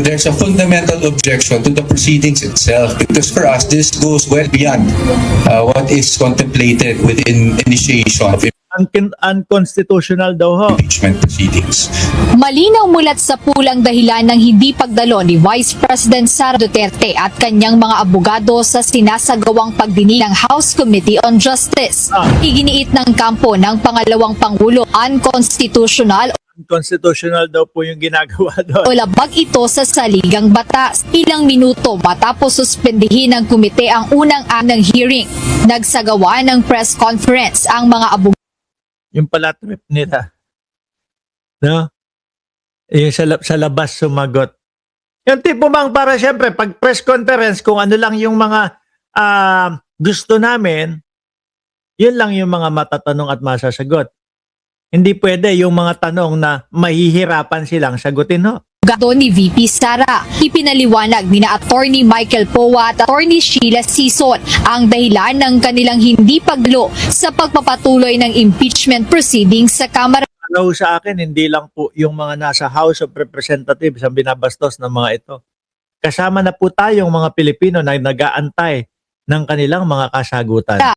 there's a fundamental objection to the proceedings itself, because for us, this goes well beyond what is contemplated within initiation of Unconstitutional daw ho. impeachment proceedings. Malinaw mulat sa pulang dahilan ng hindi pagdalo ni Vice President Sara Duterte at kanyang mga abogado sa sinasagawang pagdinig ng House Committee on Justice. Iginiit ng kampo ng pangalawang Pangulo, unconstitutional Unconstitutional daw po yung ginagawa doon. o labag ito sa saligang batas. Ilang minuto matapos suspendihin ng komite ang unang ng hearing, nagsagawa ng press conference ang mga abogado. Yung pala trip nila. No? Yung sa labas sumagot. Yung tipo bang para syempre, pag press conference, kung ano lang yung mga gusto namin, yun lang yung mga matatanong at masasagot. Hindi pwede yung mga tanong na mahihirapan silang sagutin, ho. Ni VP Sara, ipinaliwanag ni na Attorney Michael Powa at Attorney Sheila Sison ang dahilan ng kanilang hindi paglo sa pagpapatuloy ng impeachment proceedings sa Kamara. Ano sa akin, hindi lang po yung mga nasa House of Representatives ang binabastos ng mga ito. Kasama na po tayong mga Pilipino na nag-aantay ng kanilang mga kasagutan.